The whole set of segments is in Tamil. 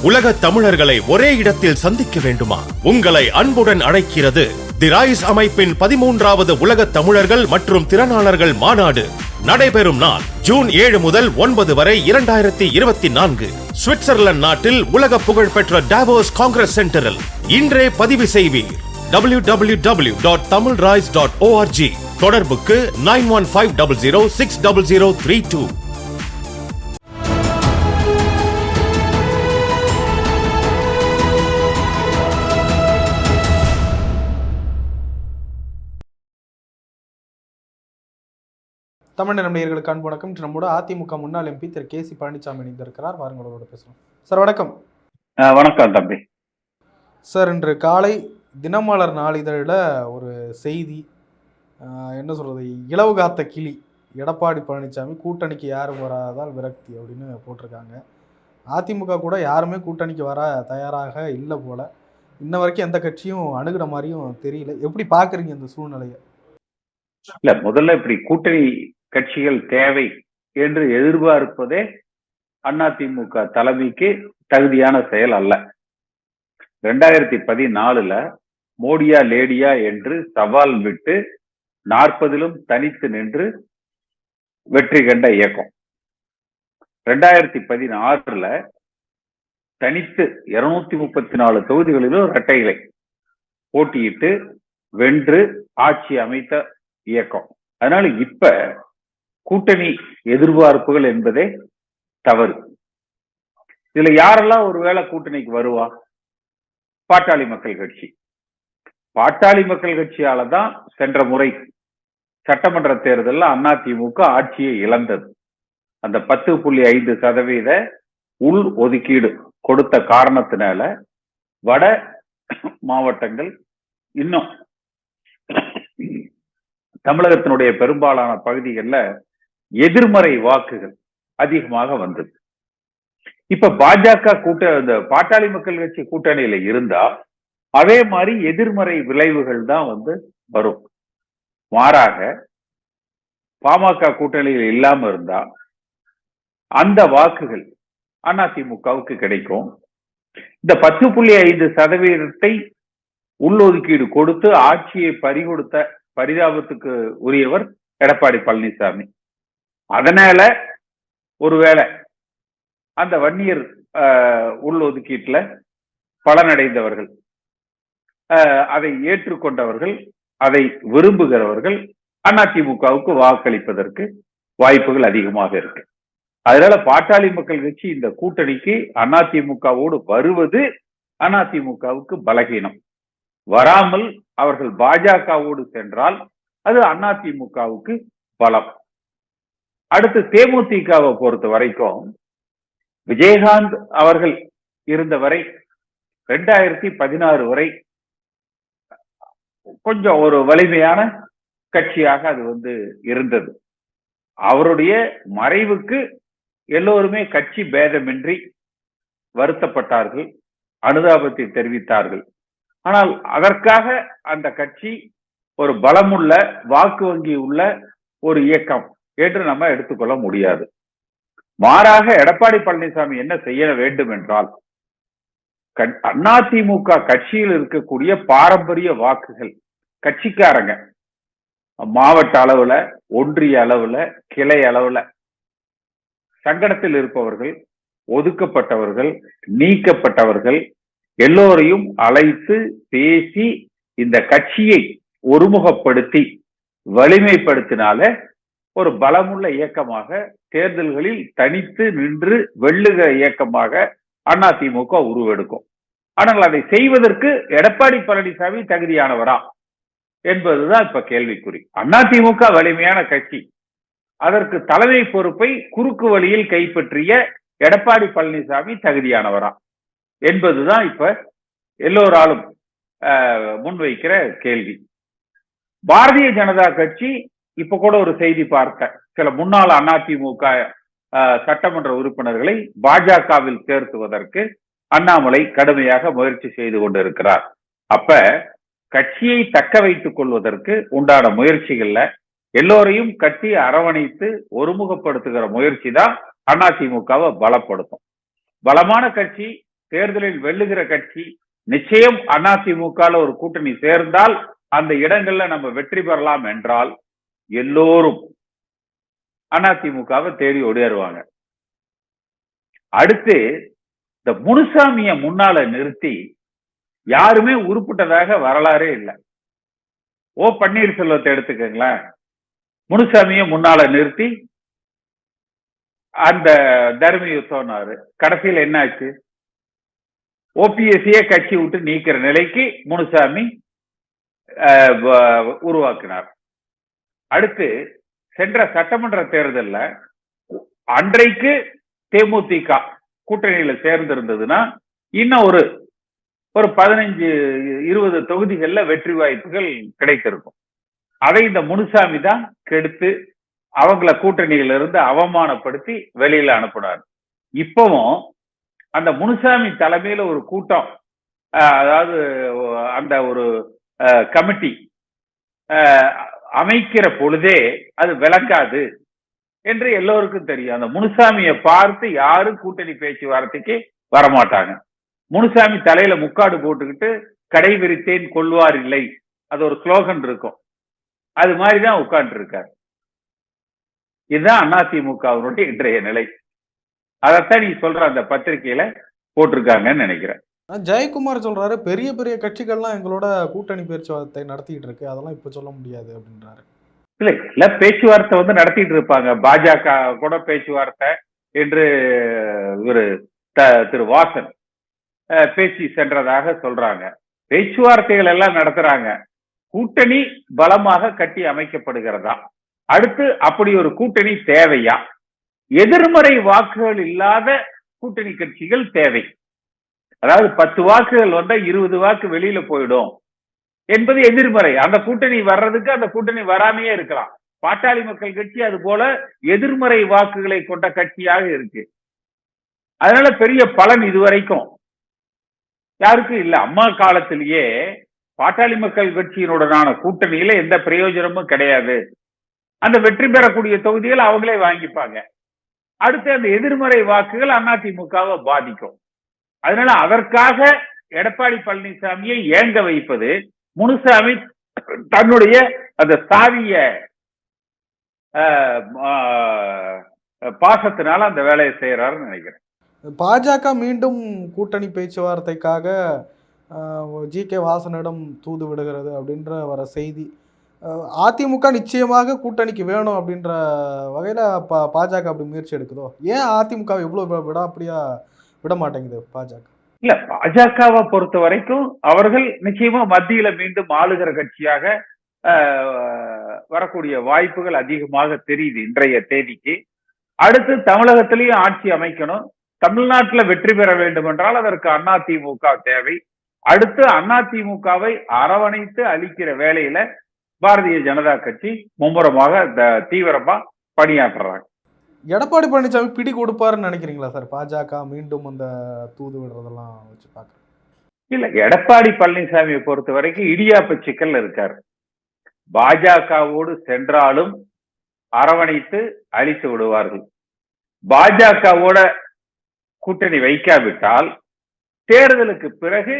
உலக தமிழர்களை ஒரே இடத்தில் சந்திக்க வேண்டுமா? உங்களை அன்புடன் அழைக்கிறது தி ரைஸ் அமைப்பின் 13வது உலக தமிழர்கள் மற்றும் திறனாளர்கள் மாநாடு. நடைபெறும் நாள் ஜூன் 7 முதல் 9 வரை 2024 சுவிட்சர்லாந்து நாட்டில் உலக புகழ்பெற்ற டாவோஸ் காங்கிரஸ் சென்டரில். இன்றே பதிவு செய்வீர். www.tamilrise.org. தொடர்புக்கு 9150060032. தமிழ் நேயர்களுக்கு அன்பு வணக்கம். நம்மோட அதிமுக முன்னாள் எம்பி திரு கே சி பழனிசாமி இணைந்திருக்கிறார். வாருங்களோட பேசலாம். சார் வணக்கம். வணக்கம் தம்பி. சார், இன்று காலை தினமலர் நாளிதழில் ஒரு செய்தி, என்ன சொல்றது, இலவு காத்த கிளி எடப்பாடி பழனிசாமி கூட்டணிக்கு யாரும் வராதால் விரக்தி அப்படின்னு போட்டிருக்காங்க. அதிமுக கூட யாருமே கூட்டணிக்கு வர தயாராக இல்லை போல. இன்ன வரைக்கும் எந்த கட்சியும் அணுகுற மாதிரியும் தெரியல. எப்படி பாக்குறீங்க இந்த சூழ்நிலையை? இல்ல, முதல்ல இப்படி கூட்டணி கட்சிகள் தேவை என்று எதிர்பார்ப்பதே அதிமுக தலைமைக்கு தகுதியான செயல் அல்ல. 2014 மோடியா லேடியா என்று சவால் விட்டு 40லும் தனித்து நின்று வெற்றி கண்ட இயக்கம். 2016 தனித்து 234 தொகுதிகளிலும் இரட்டைகளை போட்டியிட்டு வென்று ஆட்சி அமைத்த இயக்கம். அதனால இப்ப கூட்டணி எதிர்பார்ப்புகள் என்பதே தவறு. இதுல யாரெல்லாம் ஒருவேளை கூட்டணிக்கு வருவா? பாட்டாளி மக்கள் கட்சி. பாட்டாளி மக்கள் கட்சியாலதான் சென்ற முறை சட்டமன்ற தேர்தலில் அதிமுக ஆட்சியை இழந்தது. அந்த 10.5% உள் ஒதுக்கீடு கொடுத்த காரணத்தினால வட மாவட்டங்கள், இன்னும் தமிழகத்தினுடைய பெரும்பாலான பகுதிகளில் எதிர்மறை வாக்குகள் அதிகமாக வந்தது. இப்ப பாஜக இந்த பாட்டாளி மக்கள் கட்சி கூட்டணியில இருந்தா அதே மாதிரி எதிர்மறை விளைவுகள் தான் வரும். மாறாக பாமக கூட்டணியில் இல்லாம இருந்தா அந்த வாக்குகள் அதிமுகவுக்கு கிடைக்கும். இந்த 10.5% உள்ளொதுக்கீடு கொடுத்து ஆட்சியை பறிகொடுத்த பரிதாபத்துக்கு உரியவர் எடப்பாடி பழனிசாமி. அதனால ஒருவேளை அந்த வன்னியர் உள்ளொதுக்கீட்டுல பலனடைந்தவர்கள், அதை ஏற்றுக்கொண்டவர்கள், அதை விரும்புகிறவர்கள் அதிமுகவுக்கு வாக்களிப்பதற்கு வாய்ப்புகள் அதிகமாக இருக்கு. அதனால பாட்டாளி மக்கள் கட்சி இந்த கூட்டணிக்கு அதிமுகவோடு வருவது அதிமுகவுக்கு பலகீனம். வராமல் அவர்கள் பாஜகவோடு சென்றால் அது அதிமுகவுக்கு பலம். அடுத்து தேமுதிகவை பொறுத்த வரைக்கும் விஜயகாந்த் அவர்கள் இருந்தவரை 2016 வரை கொஞ்சம் ஒரு வலிமையான கட்சியாக அது இருந்தது. அவருடைய மறைவுக்கு எல்லோருமே கட்சி பேதமின்றி வருத்தப்பட்டார்கள், அனுதாபத்தை தெரிவித்தார்கள். ஆனால் அதற்காக அந்த கட்சி ஒரு பலமுள்ள வாக்கு வங்கி உள்ள ஒரு இயக்கம் என்று நம்ம எடுத்துக்கொள்ள முடியாது. மாறாக எடப்பாடி பழனிசாமி என்ன செய்ய வேண்டும் என்றால், அதிமுக கட்சியில் இருக்கக்கூடிய பாரம்பரிய வாக்குகள், கட்சிக்காரங்க மாவட்ட அளவுல, ஒன்றிய அளவுல, கிளை அளவுல சங்கடத்தில் இருப்பவர்கள், ஒதுக்கப்பட்டவர்கள், நீக்கப்பட்டவர்கள் எல்லோரையும் அழைத்து பேசி இந்த கட்சியை ஒருமுகப்படுத்தி வலிமைப்படுத்தினால ஒரு பலமுள்ள இயக்கமாக, தேர்தல்களில் தனித்து நின்று வெல்லுகிற இயக்கமாக அதிமுக உருவெடுக்கும். ஆனால் அதை செய்வதற்கு எடப்பாடி பழனிசாமி தகுதியானவரா என்பதுதான் இப்ப கேள்விக்குறி. அதிமுக வலிமையான கட்சி, அதற்கு தலைமை பொறுப்பை குறுக்கு வழியில் கைப்பற்றிய எடப்பாடி பழனிசாமி தகுதியானவரா என்பதுதான் இப்ப எல்லோராலும் முன்வைக்கிற கேள்வி. பாரதிய ஜனதா கட்சி, இப்ப கூட ஒரு செய்தி பார்த்த சில முன்னாள் அதிமுக சட்டமன்ற உறுப்பினர்களை பாஜகவில் சேர்த்துவதற்கு அண்ணாமலை கடுமையாக முயற்சி செய்து கொண்டிருக்கிறார். அப்ப கட்சியை தக்க வைத்துக் கொள்வதற்கு உண்டான முயற்சிகள்ல எல்லோரையும் கட்டி அரவணைத்து ஒருமுகப்படுத்துகிற முயற்சி தான் அதிமுகவை பலப்படுத்தும். பலமான கட்சி தேர்தலில் வெல்லுகிற கட்சி நிச்சயம் அதிமுக ஒரு கூட்டணி சேர்ந்தால் அந்த இடங்கள்ல நம்ம வெற்றி பெறலாம் என்றால் எல்லோரும் அதிமுகவை தேடி ஓடியாருவாங்க. அடுத்து இந்த முனுசாமிய முன்னால நிறுத்தி யாருமே உருப்பிட்டதாக வரலாறே இல்லை. ஓ பன்னீர்செல்வத்தை எடுத்துக்கங்களேன். முனுசாமிய முன்னால நிறுத்தி அந்த தர்ம யுத்தம்னாரு. கடைசியில் என்ன ஆச்சு? ஓபிஎஸ்சியே கட்சி விட்டு நீக்கிற நிலைக்கு முனுசாமி உருவாக்கினார். அடுத்து சென்ற சட்டமன்ற தேர்தலில் அன்றைக்கு தேமுதிக கூட்டணியில சேர்ந்திருந்ததுன்னா இன்னும் ஒரு 15-20 தொகுதிகள்ல வெற்றி வாய்ப்புகள் கிடைத்திருக்கும். அதை இந்த முனுசாமி தான் கெடுத்து அவங்கள கூட்டணியில இருந்து அவமானப்படுத்தி வெளியில அனுப்பினார். இப்பவும் அந்த முனுசாமி தலைமையில ஒரு கூட்டம், அதாவது அந்த ஒரு கமிட்டி அமைக்கிற பொழுதே அது விளக்காது என்று எல்லோருக்கும் தெரியும். அந்த முனுசாமியை பார்த்து யாரும் கூட்டணி பேச்சுவார்த்தைக்கு வரமாட்டாங்க. முனுசாமி தலையில முக்காடு போட்டுக்கிட்டு கடை விரித்தேன் கொள்வார் இல்லை, அது ஒரு ஸ்லோகன் இருக்கும். அது மாதிரிதான் உட்கார்ந்து இருக்காரு. இதுதான் அதிமுகவினுடைய இன்றைய நிலை. அதைத்தான் நீ சொல்ற அந்த பத்திரிகையில போட்டிருக்காங்கன்னு நினைக்கிறேன். ஜெயக்குமார் சொல்றாரு, பெரிய பெரிய கட்சிகள்லாம் எங்களோட கூட்டணி பேச்சுவார்த்தை நடத்திட்டு இருக்கு, அதெல்லாம் இப்ப சொல்ல முடியாது அப்படின்றாரு. இல்ல பேச்சுவார்த்தை நடத்திட்டு இருப்பாங்க. பாஜக கூட பேச்சுவார்த்தை என்று இவரு திரு வாசன் பேசி சென்றதாக சொல்றாங்க. பேச்சுவார்த்தைகள் எல்லாம் நடத்துறாங்க. கூட்டணி பலமாக கட்டி அமைக்கப்படுகிறதா? அடுத்து அப்படி ஒரு கூட்டணி தேவையா? எதிர்மறை வாக்குகள் இல்லாத கூட்டணி கட்சிகள் தேவை. அதாவது 10 வாக்குகள் வந்தா 20 வாக்கு வெளியில போயிடும் என்பது எதிர்மறை. அந்த கூட்டணி வர்றதுக்கு அந்த கூட்டணி வராமையே இருக்கலாம். பாட்டாளி மக்கள் கட்சி அது போல எதிர்மறை வாக்குகளை கொண்ட கட்சியாக இருக்கு. அதனால பெரிய பலன் இதுவரைக்கும் யாருக்கும் இல்ல. அம்மா காலத்திலேயே பாட்டாளி மக்கள் கட்சியினுடனான கூட்டணியில எந்த பிரயோஜனமும் கிடையாது. அந்த வெற்றி பெறக்கூடிய தொகுதிகள் அவங்களே வாங்கிப்பாங்க. அடுத்து அந்த எதிர்மறை வாக்குகள் அதிமுகவை பாதிக்கும். அதனால அதற்காக எடப்பாடி பழனிசாமியை ஏங்க வைப்பது, முனுசாமி தன்னுடைய அந்த சாவிய பாசத்தினால அந்த வேலையை செய்யறாருன்னு நினைக்கிறேன். பாஜக மீண்டும் கூட்டணி பேச்சுவார்த்தைக்காக ஜி.கே. வாசனிடம் தூது விடுகிறது அப்படின்ற வர செய்தி, அதிமுக நிச்சயமாக கூட்டணிக்கு வேணும் அப்படின்ற வகையில பாஜக அப்படி முயற்சி எடுக்குதோ? ஏன் அதிமுக இவ்வளவு விடாப்படியா விட மாட்டேங்குது பாஜக? இல்ல, பாஜகவை பொறுத்த வரைக்கும் அவர்கள் நிச்சயமா மத்தியில மீண்டும் ஆளுகிற கட்சியாக வரக்கூடிய வாய்ப்புகள் அதிகமாக தெரியுது இன்றைய தேதிக்கு. அடுத்து தமிழகத்திலேயும் ஆட்சி அமைக்கணும். தமிழ்நாட்டுல வெற்றி பெற வேண்டும் என்றால் அதற்கு அதிமுக தேவை. அடுத்து அதிமுகவை அரவணைத்து அளிக்கிற வேலையில பாரதிய ஜனதா கட்சி மும்முரமாக தீவிரமா பணியாற்றுறாங்க. எடப்பாடி பழனிசாமி பிடி கொடுப்பாருன்னு நினைக்கிறீங்களா சார்? பாஜக மீண்டும் அந்த தூது விடுறதெல்லாம் வச்சு பாக்குறேன். இல்ல, எடப்பாடி பழனிசாமியை பொறுத்த வரைக்கும் இடியாப்ப சிக்கல் இருக்காரு. பாஜகவோடு சென்றாலும் அரவணைத்து அழித்து விடுவார்கள். பாஜகவோட கூட்டணி வைக்காவிட்டால் தேர்தலுக்கு பிறகு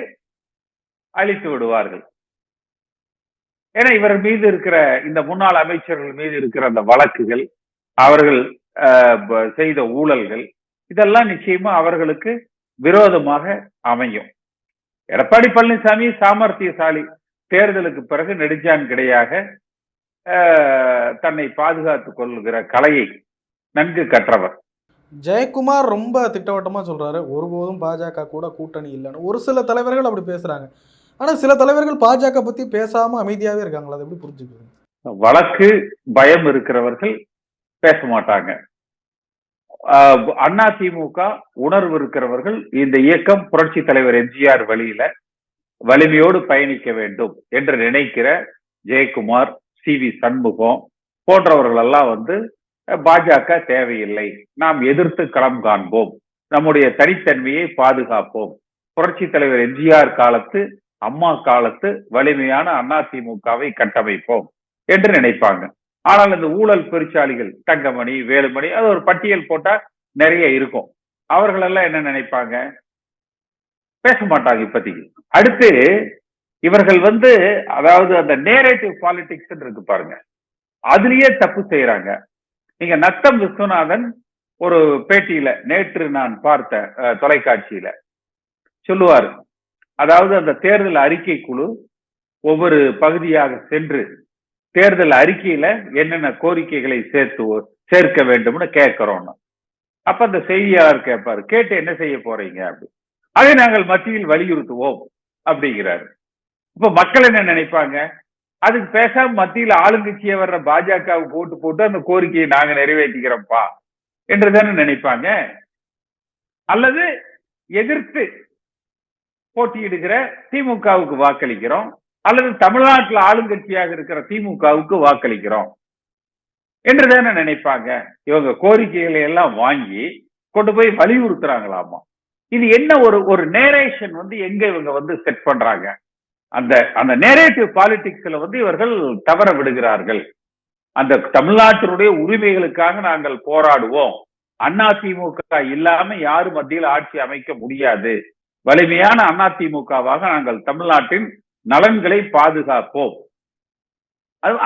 அழித்து விடுவார்கள். ஏன்னா இவர் மீது இருக்கிற இந்த முன்னாள் அமைச்சர்கள் மீது இருக்கிற அந்த வழக்குகள், அவர்கள் செய்த ஊழல்கள், இதெல்லாம் நிச்சயமா அவர்களுக்கு விரோதமாக அமையும். எடப்பாடி பழனிசாமி சாமர்த்தியசாலி. தேர்தலுக்கு பிறகு நெடுஞ்சான் கிடையாக தன்னை பாதுகாத்துக் கொள்கிற கலையை நன்கு கற்றவர். ஜெயக்குமார் ரொம்ப திட்டவட்டமா சொல்றாரு, ஒருபோதும் பாஜக கூட கூட்டணி இல்லைன்னு. ஒரு சில தலைவர்கள் அப்படி பேசுறாங்க. ஆனா சில தலைவர்கள் பாஜக பத்தி பேசாம அமைதியாவே இருக்காங்களா? அதை எப்படி புரிஞ்சுக்கிறது? வழக்கு பயம் இருக்கிறவர்கள் பேச மாட்டாங்க. அதிமுக உணர்வு இருக்கிறவர்கள் இந்த இயக்கம் புரட்சி தலைவர் எம்ஜிஆர் வழியில வலிமையோடு பயணிக்க வேண்டும் என்று நினைக்கிற ஜெயக்குமார், சி.வி. சண்முகம் போன்றவர்கள் எல்லாம் பாஜக தேவையில்லை, நாம் எதிர்த்து களம் காண்போம், நம்முடைய தனித்தன்மையை பாதுகாப்போம், புரட்சி தலைவர் எம்ஜிஆர் காலத்து அம்மா காலத்து வலிமையான அதிமுகவை கட்டமைப்போம் என்று நினைப்பாங்க. ஆனால் இந்த ஊழல் பெருச்சாளிகள் தங்கமணி, வேலுமணி, அது ஒரு பட்டியல் போட்டா நிறைய இருக்கும். அவர்கள் எல்லாம் என்ன நினைப்பாங்க? பேச மாட்டாங்க இப்போதைக்கு. அடுத்து இவர்கள் வந்து அதாவது அந்த நேரேட்டிவ் பாலிடிக்ஸ் இருக்கு பாருங்க, அதுலயே தப்பு செய்யறாங்க. நீங்க நத்தம் விஸ்வநாதன் ஒரு பேட்டியில நேற்று நான் பார்த்த தொலைக்காட்சியில சொல்லுவார், அதாவது அந்த தேர்தல் அறிக்கை குழு ஒவ்வொரு பகுதியாக சென்று தேர்தல் அறிக்கையில என்னென்ன கோரிக்கைகளை சேர்க்க வேண்டும்னு கேட்கிறோம். அப்ப அந்த செய்தியாளர் கேட்பாரு, கேட்டு என்ன செய்ய போறீங்க அப்படி, அதை நாங்கள் மத்தியில் வலியுறுத்துவோம் அப்படிங்கிறாரு. இப்ப மக்கள் என்ன நினைப்பாங்க, அதுக்கு பேசாம மத்தியில் ஆளுங்கட்சியை வர்ற பாஜகவுக்கு ஓட்டு போட்டு அந்த கோரிக்கையை நாங்க நிறைவேற்றிக்கிறோம்ப்பா என்றுதானே நினைப்பாங்க. அல்லது எதிர்த்து போட்டியிடுகிற திமுகவுக்கு வாக்களிக்கிறோம், அல்லது தமிழ்நாட்டில் ஆளுங்கட்சியாக இருக்கிற திமுகவுக்கு வாக்களிக்கிறோம் என்றுதானே நினைப்பாங்க. இவங்க கோரிக்கைகளை எல்லாம் வாங்கி கொண்டு போய் வலியுறுத்துறாங்களாமா. இது என்ன ஒரு நேரேஷன் வந்து எங்க இவங்க வந்து செட் பண்றாங்க, அந்த நேரேட்டிவ் பாலிடிக்ஸ்ல வந்து இவர்கள் தவற விடுகிறார்கள். அந்த தமிழ்நாட்டினுடைய உரிமைகளுக்காக நாங்கள் போராடுவோம், அதிமுக இல்லாம யாரும் மத்தியில் ஆட்சி அமைக்க முடியாது, வலிமையான அதிமுகவாக நாங்கள் தமிழ்நாட்டின் நலன்களை பாதுகாப்போம்.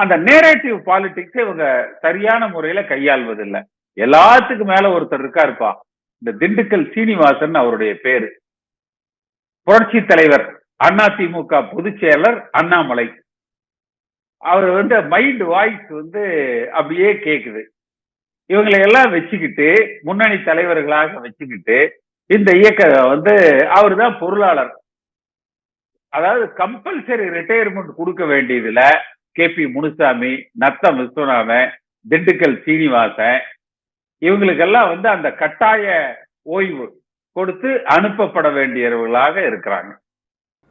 அந்த நேரேட்டிவ் பாலிடிக்ஸ் இவங்க சரியான முறையில கையாள்வதில்லை. எல்லாத்துக்கும் மேல ஒருத்தர் இருக்காருப்பா, இந்த திண்டுக்கல் சீனிவாசன் அவருடைய பேரு, புரட்சி தலைவர் அதிமுக பொதுச் செயலர் அண்ணாமலை. அவர் வந்து மைண்ட் வாய்ஸ் வந்து அப்படியே கேக்குது. இவங்களை எல்லாம் வச்சுக்கிட்டு முன்னணி தலைவர்களாக வச்சுக்கிட்டு இந்த இயக்க வந்து அவரு தான் பொருளாளர். அதாவது கம்பல்சரி ரிட்டையர்மெண்ட் கொடுக்க வேண்டியதுல KP முனுசாமி, நத்தம் விஸ்வநாதன், திண்டுக்கல் சீனிவாசன் இவங்களுக்கெல்லாம் வந்து அந்த கட்டாய ஓய்வு கொடுத்து அனுப்பப்பட வேண்டியவர்களாக இருக்கிறாங்க.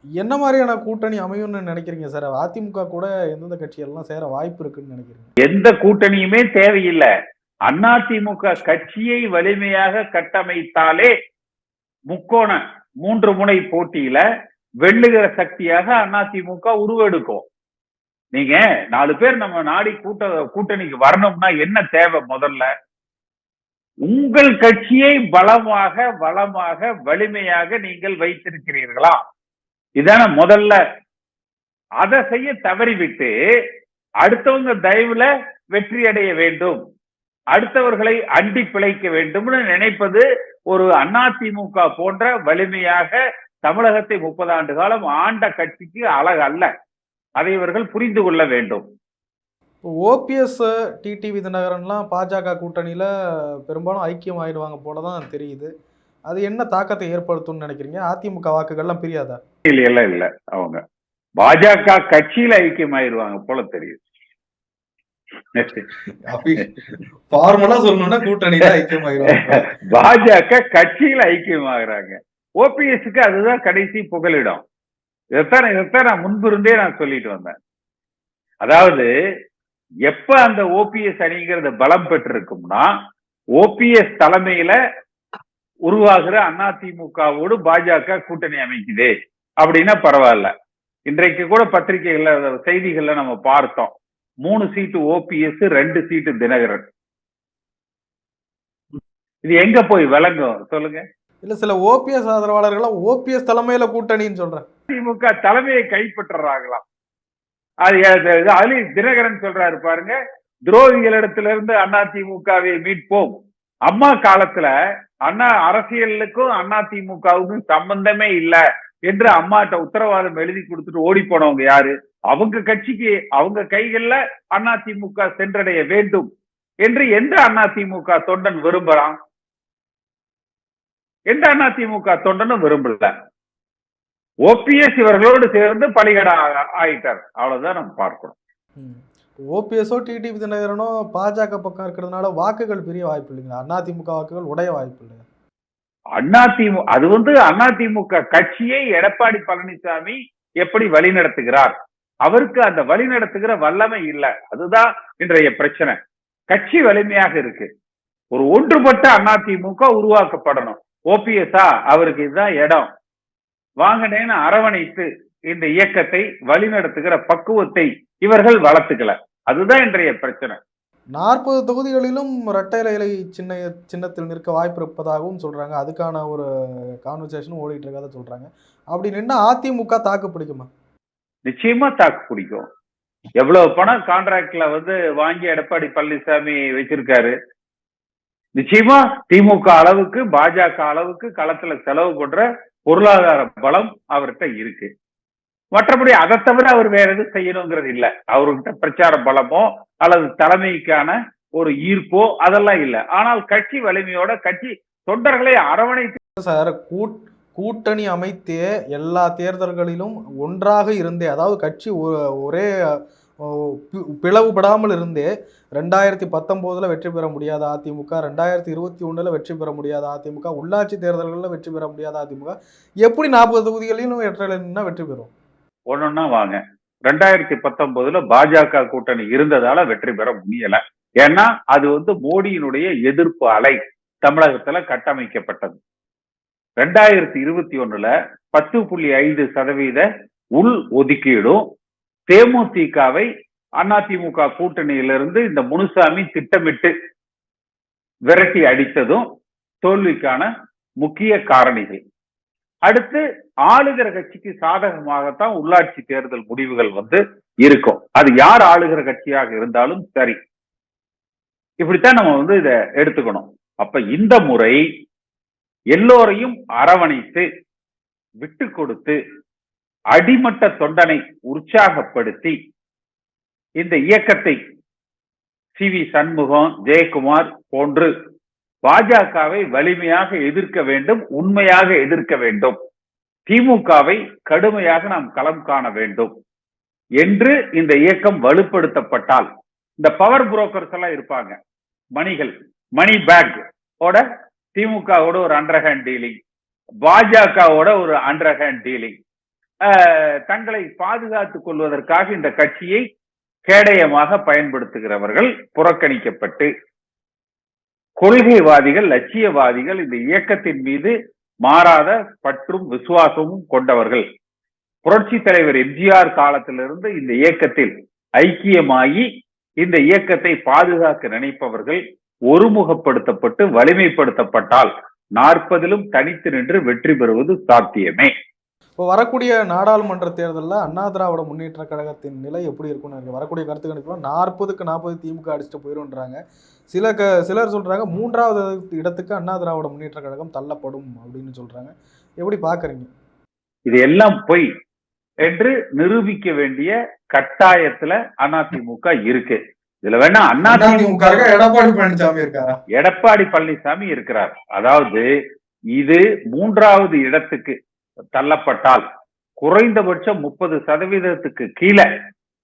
என்ன மாதிரியான கூட்டணி அமையும்னு நினைக்கிறீங்க சார்? அதிமுக கூட எந்தெந்த கட்சியெல்லாம் சேர வாய்ப்பு இருக்குன்னு நினைக்கிறீங்க? எந்த கூட்டணியுமே தேவையில்லை. அதிமுக கட்சியை வலிமையாக கட்டமைத்தாலே முக்கோண 3 முனை போட்டியில வெல்லுகிற சக்தியாக அதிமுக உருவெடுக்கும். நீங்க 4 பேர் நம்ம நாடி கூட்டணிக்கு வரணும்னா என்ன தேவை? முதல்ல உங்கள் கட்சியை பலமாக வளமாக வலிமையாக நீங்கள் வைத்திருக்கிறீர்களா? இதான முதல்ல. அதை செய்ய தவறிவிட்டு அடுத்தவங்க தயவுல வெற்றி அடைய வேண்டும், அடுத்தவர்களை அண்டி பிழைக்க வேண்டும்னு நினைப்பது ஒரு அதிமுக போன்ற வலிமையாக தமிழகத்தை 30 ஆண்டு காலம் ஆண்ட கட்சிக்கு அழகு அல்ல. அதை இவர்கள் புரிந்து கொள்ள வேண்டும். OPS டிடிவி தினகரன்லாம் பாஜக கூட்டணியில பெரும்பாலும் ஐக்கியம் ஆயிடுவாங்க போலதான் தெரியுது. அது என்ன தாக்கத்தை ஏற்படுத்தும்னு நினைக்கிறீங்க? அதிமுக வாக்குகள்லாம் பிரியாதா? இல்ல அவங்க பாஜக கட்சியில ஐக்கியம் ஆயிடுவாங்க போல தெரியுது. ஃபார்மலா சொல்லணும்னா கூட்டணியில ஐக்கியம் ஆயிடுவாங்க. பாஜக கட்சியில ஐக்கியம் ஆகுறாங்க. ஓபிஎஸ்க்கு அதுதான் கடைசி புகலிடம். இதைத்தான் நான் முன்பிருந்தே நான் சொல்லிட்டு வந்தேன். அதாவது எப்ப அந்த ஓபிஎஸ் அணிங்கிறது பலம் பெற்றிருக்கும்னா ஓபிஎஸ் தலைமையில உருவாகிற அதிமுகவோடு பாஜக கூட்டணி அமைக்குது அப்படின்னா பரவாயில்ல. இன்றைக்கு கூட பத்திரிகைகள்ல செய்திகள்ல நம்ம பார்த்தோம், 3 சீட்டு ஓபிஎஸ், 2 சீட்டு தினகரன். இது எங்க போய் விளங்கும் சொல்லுங்க? இல்ல, சில ஓபிஎஸ் ஆதரவாளர்கள் ஓபிஎஸ் தலைமையில கூட்டணின்னு சொல்றேன். திமுக தலைமையை கைப்பற்றுறாங்களாம். அது தினகரன் சொல்றாரு பாருங்க, துரோகிகளிடத்திலிருந்து அதிமுகவை மீட்போம். அம்மா காலத்துல அரசியலுக்கும் அதிமுகவுக்கும் சம்பந்தமே இல்ல என்று அம்மாட்ட உத்தரவாதம் எழுதி கொடுத்துட்டு ஓடி போனவங்க யாரு? அவங்க கட்சிக்கு அவங்க கைகள்ல அதிமுக சென்றடைய வேண்டும் என்று எந்த அதிமுக தொண்டன் விரும்புறான்? எந்த அதிமுக தொண்டனும் விரும்பல. ஓபிஎஸ் இவர்களோடு சேர்ந்து பலிகடா ஆயிட்டார். அவ்வளவுதான் நம்ம பார்க்கணும். ஓபிஎஸ்ஓ டிடிவி தினகரனோ பாஜக பக்கம் இருக்கிறதுனால வாக்குகள் பெரிய வாய்ப்பு இல்லைங்களா? அதிமுக வாக்குகள் உடைய வாய்ப்பு இல்லையா? அது வந்து அதிமுக கட்சியை எடப்பாடி பழனிசாமி எப்படி வழி நடத்துகிறார், அவருக்கு அந்த வழி நடத்துகிற வல்லமை இல்லை. அதுதான் இன்றைய பிரச்சனை. கட்சி வலிமையாக இருக்கு, ஒரு ஒன்றுபட்ட அதிமுக உருவாக்கப்படணும். ஓபிஎஸ்ஆ அவருக்கு இதுதான் இடம், வாங்கினேன்னு அரவணைத்து இந்த இயக்கத்தை வழிநடத்துகிற பக்குவத்தை இவர்கள் வளர்த்துக்கல. அதுதான் இன்றைய பிரச்சனை. 40 தொகுதிகளிலும் இரட்டை இலை சின்னத்தில் நிற்க வாய்ப்பு இருப்பதாகவும் சொல்றாங்க. அதுக்கான ஒரு கான்வர்சேஷனும் ஓடிட்டு இருக்கதா சொல்றாங்க. அப்படி நின்னா அதிமுக தாக்கு பிடிக்குமா? நிச்சயமா தாக்கு பிடிக்கும். எவ்வளவு பணம் கான்ட்ராக்ட்ல வாங்கி எடப்பாடி பழனிசாமி வச்சிருக்காரு. நிச்சயமா திமுக அளவுக்கு, பாஜக அளவுக்கு களத்துல செலவு பண்ற பொருளாதார பலம் அவர்கிட்ட இருக்கு. மற்றபடி அதை தவிர அவர் வேற எதுவும் செய்யணுங்கிறது இல்ல. அவர்கிட்ட பிரச்சார பலமோ அல்லது தலைமைக்கான ஒரு ஈர்ப்போ அதெல்லாம் இல்ல. ஆனால் கட்சி வலிமையோட கட்சி தொண்டர்களை அரவணைத்து சார் கூட்டணி அமைத்தே எல்லா தேர்தல்களிலும் ஒன்றாக இருந்தே, அதாவது கட்சி ஒரே பிளவுபடாமல் இருந்தே 2019 வெற்றி பெற முடியாத அதிமுக, 2021 வெற்றி பெற முடியாத அதிமுக, உள்ளாட்சி தேர்தல்களில் வெற்றி பெற முடியாத அதிமுக எப்படி 40 தொகுதிகளிலும் வெற்றி பெறும்? ஒன்னொன்னா வாங்க. 2019 பாஜக கூட்டணி இருந்ததால வெற்றி பெற முடியல. ஏன்னா அது மோடியினுடைய எதிர்ப்பு அலை தமிழகத்துல கட்டமைக்கப்பட்டது. 2021 10.5% உள் ஒதுக்கீடும் தேமுதிகவை அதிமுக கூட்டணியிலிருந்து இந்த முனுசாமி திட்டமிட்டு விரட்டி அடித்ததும் தோல்விக்கான முக்கிய காரணிகள். அடுத்து ஆளுகிற கட்சிக்கு சாதகமாகத்தான் உள்ளாட்சி தேர்தல் முடிவுகள் இருக்கும். அது யார் ஆளுகிற கட்சியாக இருந்தாலும் சரி, இப்படித்தான் நம்ம இதை எடுத்துக்கணும். அப்ப இந்த முறை எல்லோரையும் அரவணைத்து விட்டு கொடுத்து அடிமட்ட தொண்டனை உற்சாகப்படுத்தி இந்த இயக்கத்தை சி.வி. சண்முகம், ஜெயக்குமார் போன்று பாஜகவை வலிமையாக எதிர்க்க வேண்டும், உண்மையாக எதிர்க்க வேண்டும், திமுகவை கடுமையாக நாம் களம் காண வேண்டும் என்று இந்த இயக்கம் வலுப்படுத்தப்பட்டால், இந்த பவர் புரோக்கர்ஸ் எல்லாம் இருப்பாங்க, மணி பேக் ஓட திமுகவோட ஒரு அண்டர்ஹேண்ட் டீலிங், பாஜகவோட ஒரு அண்டர்ஹேண்ட் டீலிங், தங்களை பாதுகாத்துக் கொள்வதற்காக இந்த கட்சியை கேடயமாக பயன்படுத்துகிறவர்கள் புறக்கணிக்கப்பட்டு, கொள்கைவாதிகள், லட்சியவாதிகள், இந்த இயக்கத்தின் மீது மாறாத பற்றும் விசுவாசமும் கொண்டவர்கள், புரட்சி தலைவர் எம்ஜிஆர் காலத்திலிருந்து இந்த இயக்கத்தில் ஐக்கியமாகி இந்த இயக்கத்தை பாதுகாக்க நினைப்பவர்கள் ஒருமுகப்படுத்தப்பட்டு வலிமைப்படுத்தப்பட்டால் 40லும் தனித்து நின்று வெற்றி பெறுவது சாத்தியமே. இப்போ வரக்கூடிய நாடாளுமன்ற தேர்தலில் அண்ணா திராவிட முன்னேற்ற கழகத்தின் நிலை எப்படி இருக்குன்னு வரக்கூடிய கருத்து கணிப்புலாம் 40க்கு 40 திமுக அடிச்சுட்டு போயிடும்ன்றாங்க. சிலர் சொல்றாங்க 3வது இடத்துக்கு அண்ணா திராவிட முன்னேற்ற கழகம் தள்ளப்படும் அப்படின்னு சொல்றாங்க. எப்படி பாக்குறீங்க? இது எல்லாம் பொய் என்று நிரூபிக்க வேண்டிய கட்டாயத்துல அதிமுக இருக்கு. இதுல வேணா அதிமுக எடப்பாடி பழனிசாமி இருக்கிறார். அதாவது இது 3வது இடத்துக்கு தள்ளப்பட்டால் குறைந்தபட்சம் 30% கீழே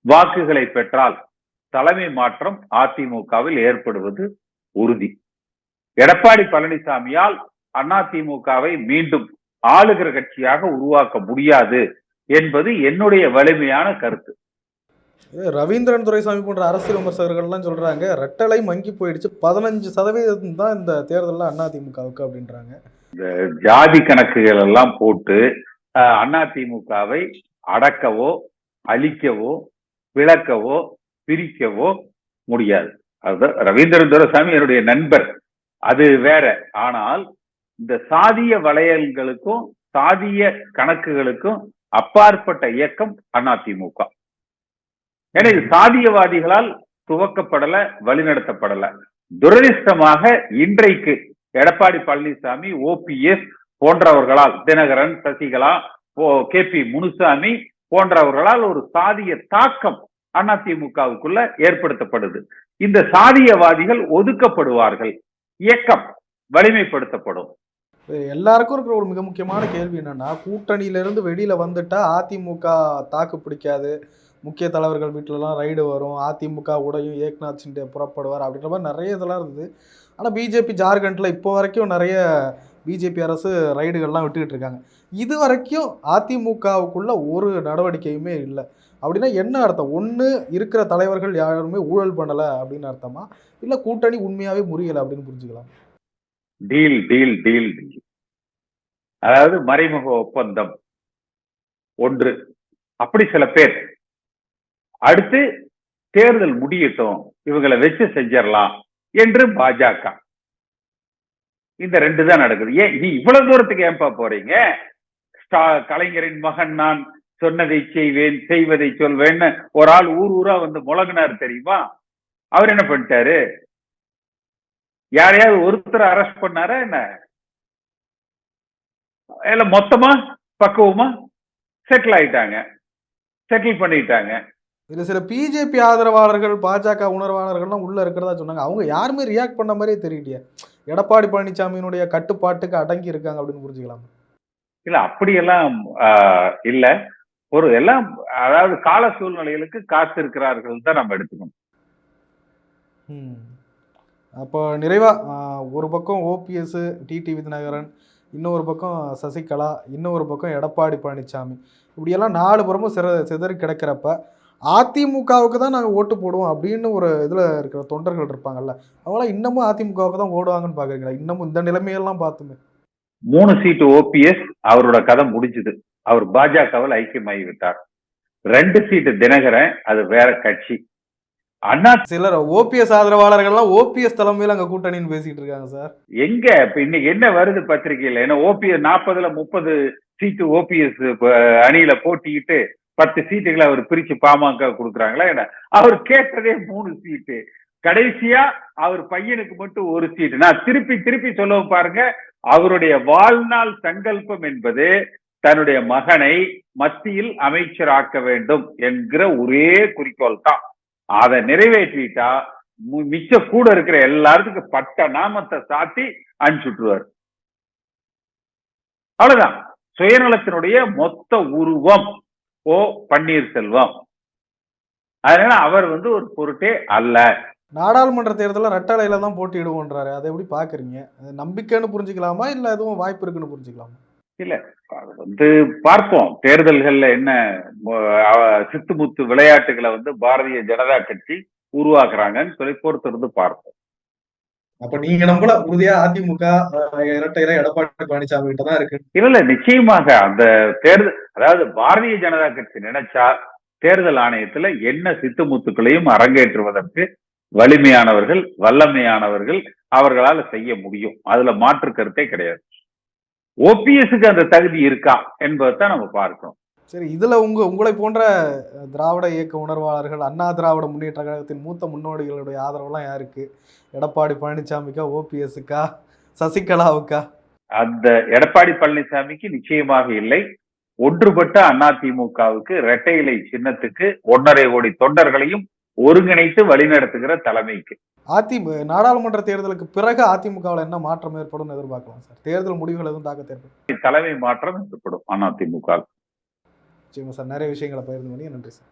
வாக்குகளை பெற்றால் தலைமை மாற்றம் அதிமுகவில் ஏற்படுவது உறுதி. எடப்பாடி பழனிசாமியால் அதிமுகவை மீண்டும் ஆளுகிற கட்சியாக உருவாக்க முடியாது என்பது என்னுடைய வலிமையான கருத்து. ரவீந்திரன் துரைசாமி போன்ற அரசியல் விமர்சகர்கள்லாம் சொல்றாங்க ரெட்டலை மங்கி போயிடுச்சு, 15% தான் இந்த தேர்தலில் அதிமுகவுக்கு அப்படின்றாங்க. இந்த ஜாதி கணக்குகள் எல்லாம் போட்டு அதிமுகவை அடக்கவோ அழிக்கவோ விளக்கவோ பிரிக்கவோ முடியாது. அது ரவீந்திரன் துரைசாமி என்னுடைய நண்பர், அது வேற. ஆனால் இந்த சாதிய வளையல்களுக்கும் சாதிய கணக்குகளுக்கும் அப்பாற்பட்ட இயக்கம் அதிமுக. ஏன்னா இது சாதியவாதிகளால் துவக்கப்படல, வழிநடத்தப்படல. துரதிர்ஷ்டமாக இன்றைக்கு எடப்பாடி பழனிசாமி, ஓபிஎஸ் போன்றவர்களால், தினகரன், சசிகலா, கே.பி. முனுசாமி போன்றவர்களால் ஒரு சாதிய தாக்கம் அதிமுகவுக்குள்ள ஏற்படுத்தப்படுது. இந்த சாதியவாதிகள் ஒதுக்கப்படுவார்கள், இயக்கம் வலிமைப்படுத்தப்படும். எல்லாருக்கும் இருக்கிற ஒரு மிக முக்கியமான கேள்வி என்னன்னா, கூட்டணியிலிருந்து வெளியில வந்துட்டா அதிமுக தாக்கு பிடிக்காது, முக்கிய தலைவர்கள் வீட்டிலலாம் ரைடு வரும், அதிமுக உடையும் ஏக்நாத் சிண்டே புறப்படுவார் அப்படின்ற மாதிரி நிறைய இதெல்லாம் இருந்தது. ஆனால் பிஜேபி ஜார்க்கண்டில் இப்போ வரைக்கும் நிறைய பிஜேபி அரசு ரைடுகள்லாம் விட்டுக்கிட்டு இருக்காங்க. இது வரைக்கும் அதிமுகவுக்குள்ள ஒரு நடவடிக்கையுமே இல்லை. அப்படின்னா என்ன அர்த்தம்? ஒன்று இருக்கிற தலைவர்கள் யாருமே ஊழல் பண்ணலை அப்படின்னு அர்த்தமா, இல்லை கூட்டணி உண்மையாகவே முறியலை அப்படின்னு புரிஞ்சுக்கலாம்? டீல் டீல் டீல் டீல், அதாவது மறைமுக ஒப்பந்தம் ஒன்று. அப்படி சில பேர் அடுத்து தேர்தல் முடியட்டும், இவங்களை வச்சு செஞ்சிடலாம் என்று பாஜக. இந்த 2 தான் நடக்குது. ஏன் நீ இவ்வளவு தூரத்துக்கு ஏன்பா போறீங்க? கலைஞரின் மகன் நான் சொன்னதை செய்வேன், செய்வதை சொல்வேன்னு ஒரு ஆள் ஊரா வந்து முழங்கினார் தெரியுமா? அவர் என்ன பண்ணிட்டாரு? யாரையாவது ஒருத்தர் அரெஸ்ட் பண்ணாரா என்ன? இல்ல மொத்தமா பக்குவமா செட்டில் ஆயிட்டாங்க, செட்டில் பண்ணிட்டாங்க. இதுல சில பிஜேபி ஆதரவாளர்கள், பாஜக உணர்வாளர்கள்லாம் உள்ள இருக்கிறதா சொன்னாங்க. அவங்க யாருமே ரியாக்ட் பண்ண மாதிரியே தெரியலையே. எடப்பாடி பழனிசாமியினுடைய கட்டுப்பாட்டுக்கு அடங்கி இருக்காங்க அப்படின்னு புரிஞ்சுக்கலாம். இல்ல அப்படியெல்லாம் இல்ல. ஒரு எல்லாம் அதாவது கால சூழ்நிலைகளுக்கு காத்து இருக்கிறார்கள் தான் நம்ம எடுத்துக்கணும். அப்போ நிறைவா ஒரு பக்கம் ஓபிஎஸ், டிடிவி தினகரன், இன்னொரு பக்கம் சசிகலா, இன்னொரு பக்கம் எடப்பாடி பழனிசாமி, இப்படியெல்லாம் 4 புறமும் சிதறி கிடக்கிறப்ப அதிமுகவுக்கு தான் நாங்கள் ஓட்டு போடுவோம் அப்படின்னு ஒரு இதில் இருக்கிற தொண்டர்கள் இருப்பாங்கல்ல, அவங்களாம் இன்னமும் அதிமுகவுக்கு தான் ஓடுவாங்கன்னு பார்க்குறீங்களா? இன்னமும் இந்த நிலைமையெல்லாம் பார்த்துமே 3 சீட்டு ஓபிஎஸ் அவரோட கதை முடிச்சுது. அவர் பாஜகவில் ஐக்கியமாகி விட்டார். 2 சீட்டு தினகரன், அது வேற கட்சி. அண்ணா சிலர் ஓபிஎஸ் ஆதரவாளர்கள்லாம் ஓபிஎஸ் தலைமையில் அங்கே கூட்டணின்னு பேசிட்டு இருக்காங்க சார். எங்க இப்ப இன்னைக்கு என்ன வருது பத்திரிகையில? ஏன்னா ஓபிஎஸ் 40ல 30 சீட்டு ஓபிஎஸ் அணியில போட்டிக்கிட்டு 10 சீட்டுகளை அவர் பிரிச்சு பாமக கொடுக்குறாங்களா என்ன? அவர் கேட்டதே 3 சீட்டு. கடைசியா அவர் பையனுக்கு மட்டும் 1 சீட்டு. நான் திருப்பி சொல்லவும் பாருங்க, அவருடைய வாழ்நாள் சங்கல்பம் என்பது தன்னுடைய மகனை மத்தியில் அமைச்சராக்க வேண்டும் என்கிற ஒரே குறிக்கோள் தான். அதை நிறைவேற்றிட்டா மிச்ச கூட இருக்கிற எல்லாத்துக்கும் பட்ட நாமத்தை சாத்தி அனுப்பிச்சுட்டுருவார். அவ்வளவுதான். சுயநலத்தினுடைய மொத்த உருவம் பன்னீர்செல்வம். அதனால அவர் வந்து ஒரு பொருட்டே அல்ல. நாடாளுமன்ற தேர்தலில் ரெட்டலையில தான் போட்டியிடுவோன்றாரு. அதை எப்படி பாக்குறீங்க? நம்பிக்கைன்னு புரிஞ்சுக்கலாமா, இல்ல எதுவும் வாய்ப்பு இருக்குன்னு புரிஞ்சுக்கலாமா? இல்ல, அது வந்து பார்ப்போம். தேர்தல்கள்ல என்ன சித்துமுத்து விளையாட்டுகளை வந்து பாரதிய ஜனதா கட்சி உருவாக்குறாங்கன்னு சொல்லி பொறுத்திருந்து பார்ப்போம். அப்ப நீங்க நம்மள உறுதியா அதிமுக இரட்டையில எடப்பாடி பழனிசாமி கிட்ட தான் இருக்கு. இல்ல, நிச்சயமாக அந்த தேர்தல், அதாவது பாரதிய ஜனதா கட்சி நினைச்சா தேர்தல் ஆணையத்துல என்ன சித்துமுத்துக்களையும் அரங்கேற்றுவதற்கு வலிமையானவர்கள், வல்லமையானவர்கள், அவர்களால செய்ய முடியும். அதுல மாற்று கருத்தே கிடையாது. ஓபிஎஸ்க்கு அந்த தகுதி இருக்கா என்பதைத்தான் நம்ம பார்க்கணும். சரி, இதுல உங்களை போன்ற திராவிட இயக்க உணர்வாளர்கள், அண்ணா திராவிட முன்னேற்ற கழகத்தின் மூத்த முன்னோடிகளுடைய ஆதரவுலாம் யாருக்கு? எடப்பாடி பழனிசாமிக்கா, ஓபிஎஸ்க்கா, சசிகலாவுக்கா? அந்த எடப்பாடி பழனிசாமிக்கு நிச்சயமாக இல்லை. ஒன்றுபட்ட அதிமுகவுக்கு இரட்டை இலை சின்னத்துக்கு 1.5 கோடி தொண்டர்களையும் ஒருங்கிணைத்து வழிநடத்துகிற தலைமைக்கு. நாடாளுமன்ற தேர்தலுக்கு பிறகு அதிமுகவில் என்ன மாற்றம் ஏற்படும் எதிர்பார்க்கலாம் சார்? தேர்தல் முடிவுகள் எதுவும் தாக்கத்தை ஏற்படும்? தலைமை மாற்றம் ஏற்படும் அதிமுக. சார், நிறைய விஷயங்களை பகிர்ந்து பண்ணி நன்றி சார்.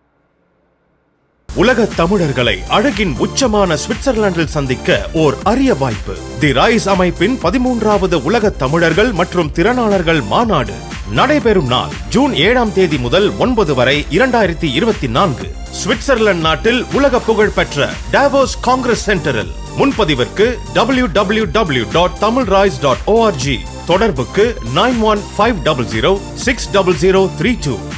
உலக தமிழர்களை அழகின் உச்சமான சுவிட்சர்லாந்தில் சந்திக்க ஓர் அரிய வாய்ப்பு. தி ரைஸ் அமைப்பின் 13வது உலக தமிழர்கள் மற்றும் திறனாளர்கள் மாநாடு நடைபெறும் நாள் ஜூன் 7ஆம் தேதி முதல் 9 வரை 2024 சுவிட்சர்லாந்து நாட்டில் உலக புகழ் பெற்ற டாவோஸ் காங்கிரஸ் சென்டரில். முன்பதிவிற்கு www.tamilrise.org. தொடர்புக்கு 9150060032.